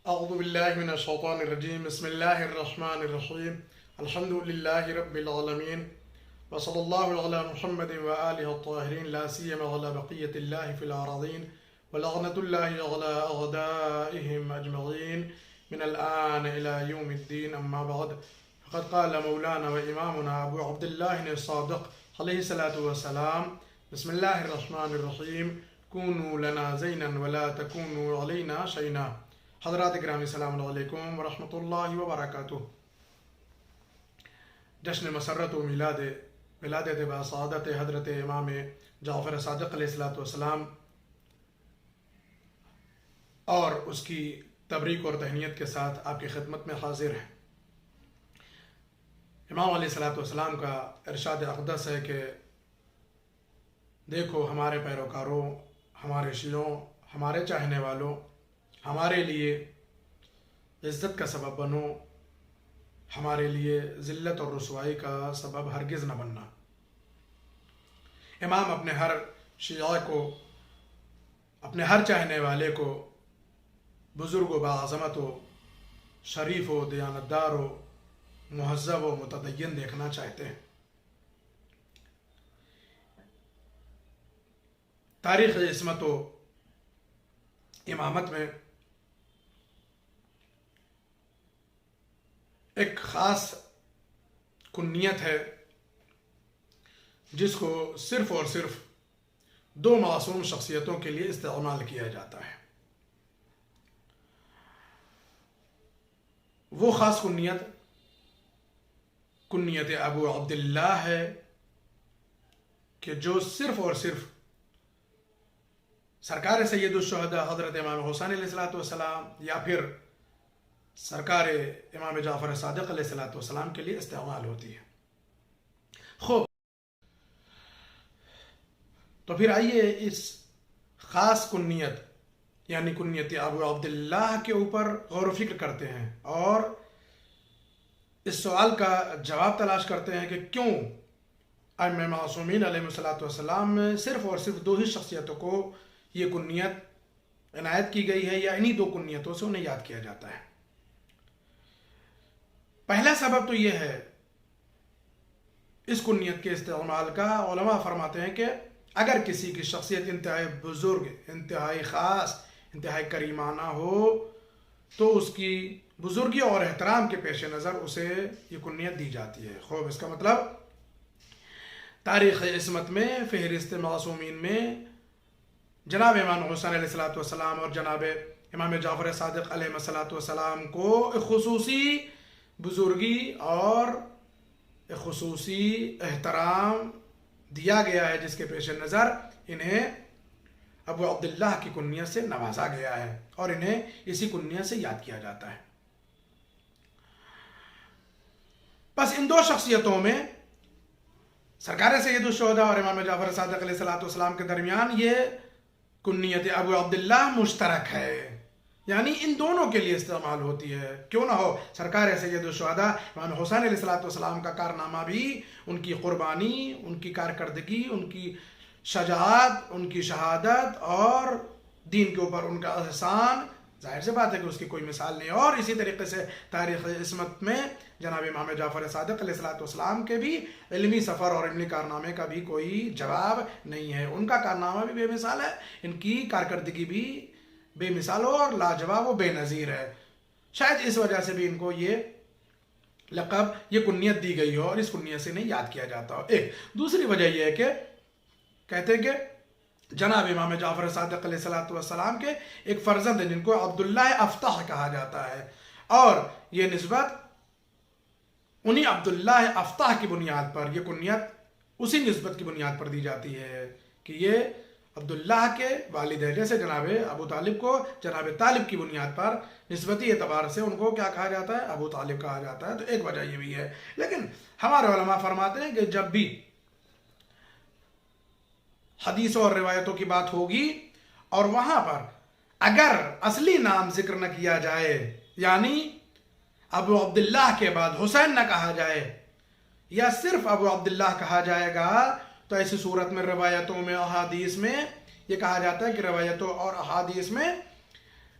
أعوذ بالله من الشيطان الرجيم بسم الله الرحمن الرحيم الحمد لله رب العالمين وصلى الله على محمد وآله الطاهرين لا سيما على بقية الله في الأراضين ولعنة الله على أعدائهم أجمعين من الآن إلى يوم الدين أما بعد فقد قال مولانا وإمامنا أبو عبد الله الصادق عليه الصلاة والسلام بسم الله الرحمن الرحيم كونوا لنا زينا ولا تكونوا علينا شينا. حضرات گرامی السلام علیکم ورحمۃ اللہ وبرکاتہ. جشن مسرت و ولادت بسعادت حضرت امام جعفر صادق علیہ السلام اور اس کی تبریک اور تہنیت کے ساتھ آپ کی خدمت میں حاضر ہیں. امام علیہ السلام کا ارشاد اقدس ہے کہ دیکھو ہمارے پیروکاروں، ہمارے شیعوں، ہمارے چاہنے والوں، ہمارے لیے عزت کا سبب بنو، ہمارے لیے ذلت اور رسوائی کا سبب ہرگز نہ بننا. امام اپنے ہر شیعہ کو، اپنے ہر چاہنے والے کو بزرگ و باعظمت و شریف و دیانتدار و مہذب و متدین دیکھنا چاہتے ہیں. تاریخ عصمت و امامت میں ایک خاص کنیت ہے جس کو صرف اور صرف دو معصوم شخصیتوں کے لیے استعمال کیا جاتا ہے. وہ خاص کنیت ابو عبداللہ ہے کہ جو صرف اور صرف سرکار سید الشہداء حضرت امام حسین علیہ السلام یا پھر سرکار امام جعفر صادق علیہ السلام کے لیے استعمال ہوتی ہے. خوب، تو پھر آئیے اس خاص کنیت یعنی کنیت ابو عبداللہ کے اوپر غور و فکر کرتے ہیں اور اس سوال کا جواب تلاش کرتے ہیں کہ کیوں ائمہ معصومین علیہ السلام میں صرف اور صرف دو ہی شخصیتوں کو یہ کنیت عنایت کی گئی ہے یا انہی دو کنیتوں سے انہیں یاد کیا جاتا ہے. پہلا سبب تو یہ ہے اس کنیت کے استعمال کا. علماء فرماتے ہیں کہ اگر کسی کی شخصیت انتہائی بزرگ، انتہائی خاص، انتہائی کریمانہ ہو تو اس کی بزرگی اور احترام کے پیش نظر اسے یہ کنیت دی جاتی ہے. خوب، اس کا مطلب تاریخ عصمت میں، فہرست معصومین میں جناب امام حسین علیہ السلام اور جناب امام جعفر صادق علیہ السلام کو ایک خصوصی بزرگی اور ایک خصوصی احترام دیا گیا ہے جس کے پیش نظر انہیں ابو عبداللہ کی کنیت سے نوازا گیا ہے اور انہیں اسی کنیت سے یاد کیا جاتا ہے. بس ان دو شخصیتوں میں سرکار سید الشہداء اور امام جعفر صادق علیہ السلام کے درمیان یہ کنیت ابو عبداللہ مشترک ہے، یعنی ان دونوں کے لیے استعمال ہوتی ہے. کیوں نہ ہو، سرکار سید الشہداء امام حسین علیہ السلام کا کارنامہ بھی، ان کی قربانی، ان کی کارکردگی، ان کی شجاعت، ان کی شہادت اور دین کے اوپر ان کا احسان، ظاہر سی بات ہے کہ اس کی کوئی مثال نہیں. اور اسی طریقے سے تاریخ عصمت میں جناب امام جعفر صادق علیہ السلام کے بھی علمی سفر اور علمی کارنامے کا بھی کوئی جواب نہیں ہے. ان کا کارنامہ بھی بے مثال ہے، ان کی کارکردگی بھی بے مثال اور لاجواب و بے نظیر ہے. شاید اس وجہ سے بھی ان کو یہ لقب، یہ کنیت دی گئی ہو اور اس کنیت سے نہیں یاد کیا جاتا ہو. ایک دوسری وجہ یہ ہے کہ کہتے ہیں کہ جناب امام جعفر صادق علیہ السلام کے ایک فرزند ہیں جن کو عبداللہ افطح کہا جاتا ہے، اور یہ نسبت انہی عبداللہ افطح کی بنیاد پر، یہ کنیت اسی نسبت کی بنیاد پر دی جاتی ہے کہ یہ عبداللہ کے والد ہیں. جیسے جناب ابو طالب کو جناب طالب کی بنیاد پر نسبتی اعتبار سے ان کو کیا کہا جاتا ہے؟ ابو طالب کہا جاتا ہے. تو ایک وجہ یہ بھی ہے. لیکن ہمارے علماء فرماتے ہیں کہ جب بھی حدیثوں اور روایتوں کی بات ہوگی اور وہاں پر اگر اصلی نام ذکر نہ کیا جائے، یعنی ابو عبداللہ کے بعد حسین نہ کہا جائے یا صرف ابو عبداللہ کہا جائے گا، تو ایسی صورت میں روایتوں میں، احادیث میں یہ کہا جاتا ہے کہ روایتوں اور احادیث میں